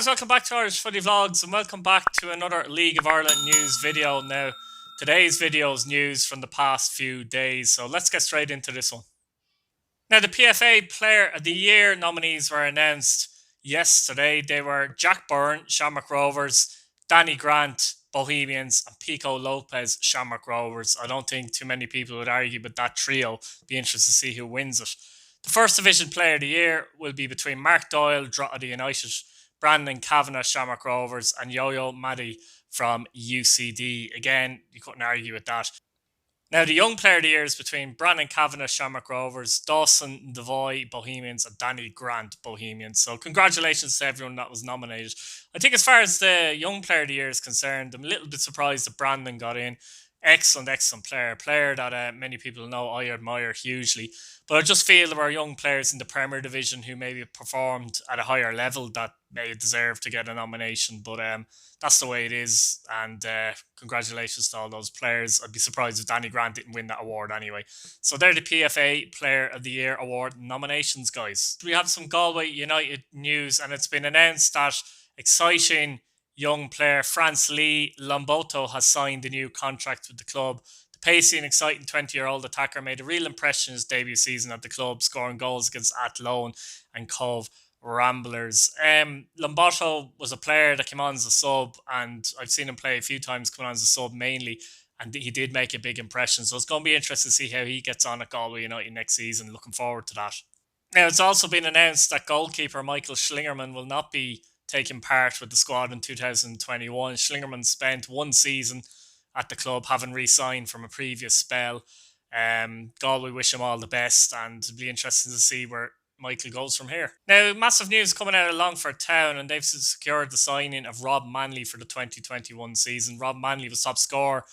Guys, welcome back to Irish Footy Vlogs and welcome back to another League of Ireland news video. Now, today's video is news from the past few days, so let's get straight into this one. Now, the PFA Player of the Year nominees were announced yesterday. They were Jack Byrne, Shamrock Rovers, Danny Grant, Bohemians, and Pico Lopez, Shamrock Rovers. I don't think too many people would argue with that trio. Be interested to see who wins it. The First Division Player of the Year will be between Mark Doyle, Drogheda United, Brandon Kavanagh, Shamrock Rovers, and Yo-Yo Maddy from UCD. Again, you couldn't argue with that. Now, the Young Player of the Year is between Brandon Kavanagh, Shamrock Rovers, Dawson Devoy, Bohemians, and Danny Grant, Bohemians. So congratulations to everyone that was nominated. I think as far as the Young Player of the Year is concerned, I'm a little bit surprised that Brandon got in. Excellent player. Player that many people know I admire hugely. But I just feel there are young players in the Premier Division who maybe performed at a higher level that may deserve to get a nomination. But that's the way it is. And congratulations to all those players. I'd be surprised if Danny Grant didn't win that award anyway. So they're the PFA Player of the Year award nominations, guys. We have some Galway United news, and it's been announced that exciting young player France Lee Lomboto has signed a new contract with the club. The pacey and exciting 20-year-old attacker made a real impression in his debut season at the club, scoring goals against Athlone and Cove Ramblers. Lomboto was a player that came on as a sub, and I've seen him play a few times coming on as a sub mainly, and he did make a big impression. So it's going to be interesting to see how he gets on at Galway United next season. Looking forward to that. Now, it's also been announced that goalkeeper Michael Schlingerman will not be taking part with the squad in 2021. Schlingerman spent one season at the club, having re-signed from a previous spell. Galway wish him all the best, and it'll be interesting to see where Michael goes from here. Now, massive news coming out of Longford Town, and they've secured the signing of Rob Manley for the 2021 season. Rob Manley was top scorer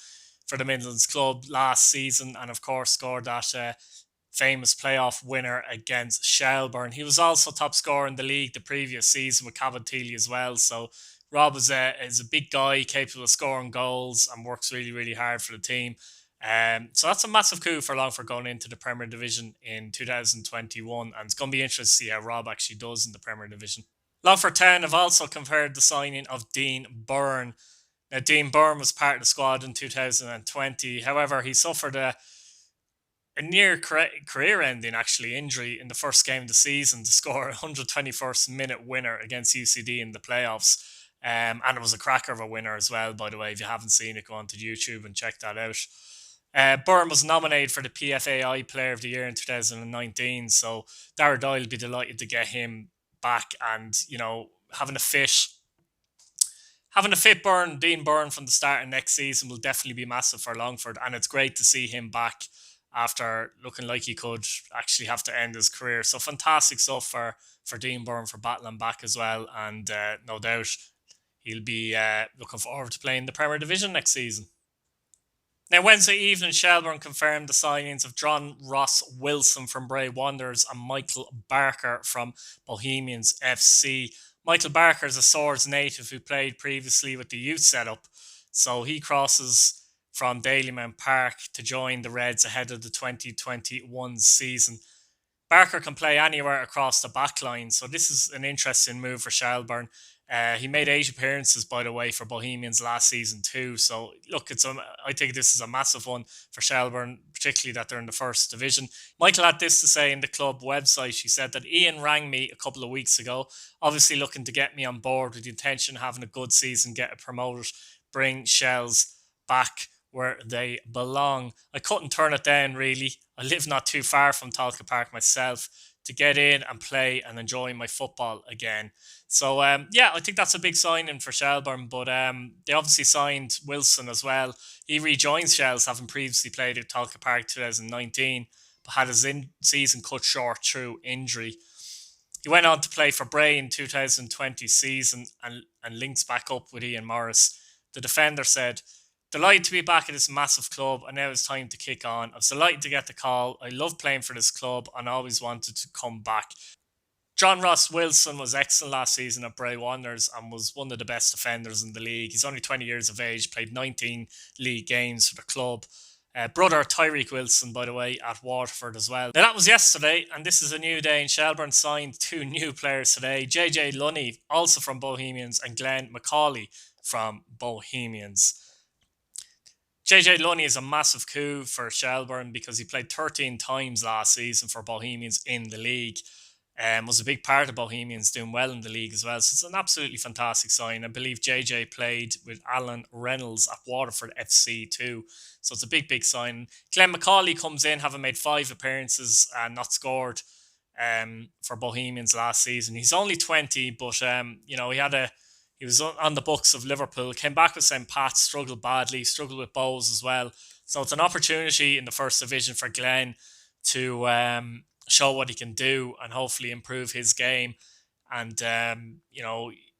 for the Midlands club last season, and of course scored that famous playoff winner against Shelbourne. He was also top scorer in the league the previous season with Cabotili as well. So Rob is a big guy, capable of scoring goals and works really, really hard for the team. So that's a massive coup for Longford going into the Premier Division in 2021. And it's going to be interesting to see how Rob actually does in the Premier Division. Longford Town have also confirmed the signing of Dean Byrne. Now, Dean Byrne was part of the squad in 2020. However, he suffered a near career-ending injury in the first game of the season to score a 121st minute winner against UCD in the playoffs. And it was a cracker of a winner as well, by the way. If you haven't seen it, go onto YouTube and check that out. Byrne was nominated for the PFAI Player of the Year in 2019, so Dara Doyle would be delighted to get him back. And, having a fit Dean Byrne from the start of next season will definitely be massive for Longford, and it's great to see him back after looking like he could actually have to end his career. So fantastic stuff for Dean Byrne for battling back as well. And no doubt he'll be looking forward to playing the Premier Division next season. Now, Wednesday evening, Shelbourne confirmed the signings of John Ross Wilson from Bray Wanderers and Michael Barker from Bohemians FC. Michael Barker is a Swords native who played previously with the youth setup. So he crosses from Dalymount Park to join the Reds ahead of the 2021 season. Barker can play anywhere across the back line, so this is an interesting move for Shelbourne. He made 8 appearances, by the way, for Bohemians last season too. So look, I think this is a massive one for Shelbourne, particularly that they're in the First Division. Michael had this to say in the club website. He said that Ian rang me a couple of weeks ago, obviously looking to get me on board with the intention of having a good season, get it promoted, bring Shells back where they belong. I couldn't turn it down, really. I live not too far from Talca Park myself, to get in and play and enjoy my football again. So, I think that's a big signing for Shelbourne, but they obviously signed Wilson as well. He rejoins Shells, having previously played at Talca Park 2019, but had his season cut short through injury. He went on to play for Bray in 2020 season and links back up with Ian Morris. The defender said, "Delighted to be back at this massive club, and now it's time to kick on. I was delighted to get the call. I love playing for this club and always wanted to come back." John Ross Wilson was excellent last season at Bray Wanderers and was one of the best defenders in the league. He's only 20 years of age, played 19 league games for the club. Brother Tyreek Wilson, by the way, at Waterford as well. Now, that was yesterday, and this is a new day. And Shelbourne signed 2 new players today. JJ Lunny, also from Bohemians, and Glenn McCauley from Bohemians. JJ Lunny is a massive coup for Shelbourne because he played 13 times last season for Bohemians in the league. Was a big part of Bohemians doing well in the league as well. So it's an absolutely fantastic sign. I believe JJ played with Alan Reynolds at Waterford FC too. So it's a big, big sign. Glenn McCauley comes in, having made 5 appearances and not scored for Bohemians last season. He's only 20, but he was on the books of Liverpool, came back with St. Pat's, struggled badly, struggled with Bowes as well. So it's an opportunity in the first division for Glenn to show what he can do and hopefully improve his game. And,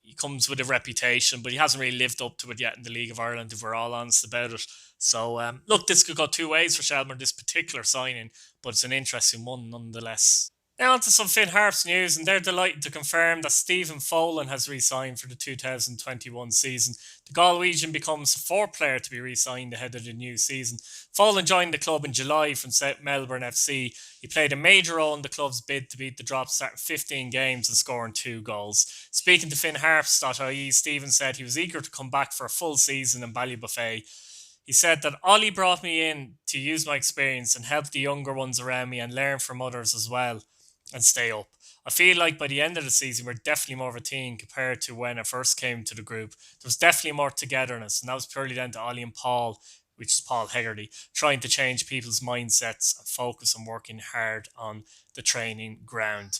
he comes with a reputation, but he hasn't really lived up to it yet in the League of Ireland, if we're all honest about it. So, look, this could go 2 ways for Shelbourne, this particular signing, but it's an interesting one nonetheless. Now on to some Finn Harps news, and they're delighted to confirm that Stephen Folan has re-signed for the 2021 season. The Galwegian becomes the 4th player to be re-signed ahead of the new season. Folan joined the club in July from South Melbourne FC. He played a major role in the club's bid to beat the Drop, starting 15 games and scoring 2 goals. Speaking to FinnHarps.ie, Stephen said he was eager to come back for a full season in Ballybuffet. He said that Ollie brought me in to use my experience and help the younger ones around me and learn from others as well, and stay up. I feel like by the end of the season, we're definitely more of a team compared to when I first came to the group. There was definitely more togetherness, and that was purely down to Ollie and Paul, which is Paul Hegarty, trying to change people's mindsets and focus on working hard on the training ground.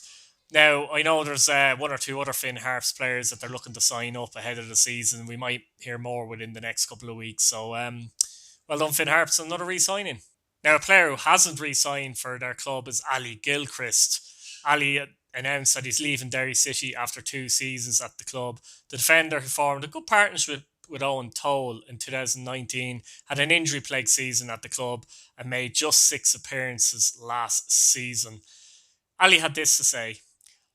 Now, I know there's 1 or 2 other Finn Harps players that they're looking to sign up ahead of the season. We might hear more within the next couple of weeks. So, well done, Finn Harps, another re-signing. Now, a player who hasn't re-signed for their club is Ali Gilchrist. Ali announced that he's leaving Derry City after 2 seasons at the club. The defender, who formed a good partnership with Owen Toll in 2019, had an injury-plagued season at the club and made just 6 appearances last season. Ali had this to say: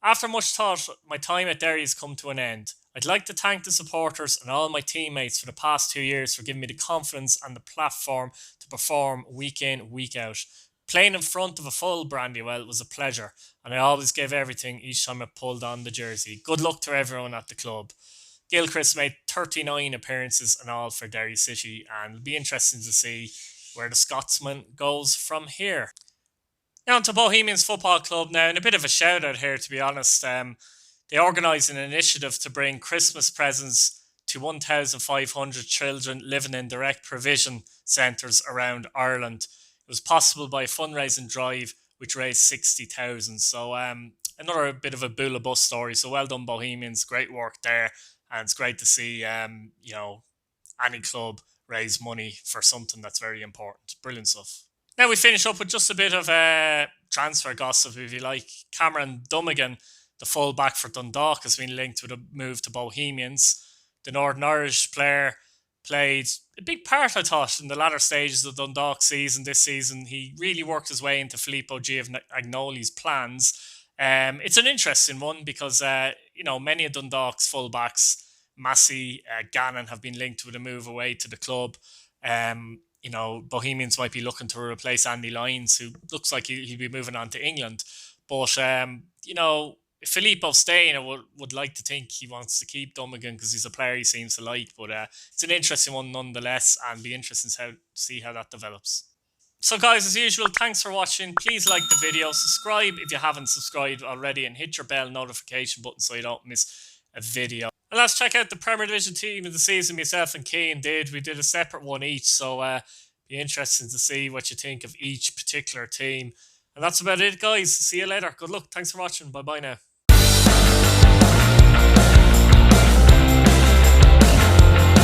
"After much thought, my time at Derry has come to an end. I'd like to thank the supporters and all my teammates for the past 2 years for giving me the confidence and the platform to perform week in, week out. Playing in front of a full Brandywell was a pleasure, and I always gave everything each time I pulled on the jersey. Good luck to everyone at the club." Gilchrist made 39 appearances in all for Derry City, and it'll be interesting to see where the Scotsman goes from here. Now on to Bohemians Football Club now, and a bit of a shout out here, to be honest. They organised an initiative to bring Christmas presents to 1,500 children living in direct provision centres around Ireland. It was possible by a fundraising drive which raised 60,000. So another bit of a Bula Bus story. So well done, Bohemians. Great work there. And it's great to see, any club raise money for something that's very important. Brilliant stuff. Now we finish up with just a bit of transfer gossip, if you like. Cameron Dummigan, the full-back for Dundalk, has been linked with a move to Bohemians. The Northern Irish player played a big part, I thought, in the latter stages of Dundalk season this season. He really worked his way into Filippo Giovagnoli's plans. It's an interesting one because, many of Dundalk's fullbacks, Massey, Gannon, have been linked with a move away to the club. Bohemians might be looking to replace Andy Lyons, who looks like he'll be moving on to England. But, if Filippo's staying, I would like to think he wants to keep Dummigan because he's a player he seems to like. But it's an interesting one nonetheless, and be interesting to see how that develops. So guys, as usual, thanks for watching. Please like the video, subscribe if you haven't subscribed already, and hit your bell notification button so you don't miss a video. And let's check out the Premier Division team of the season myself and Keane did. We did a separate one each, so be interesting to see what you think of each particular team. And that's about it, guys. See you later. Good luck. Thanks for watching. Bye-bye now.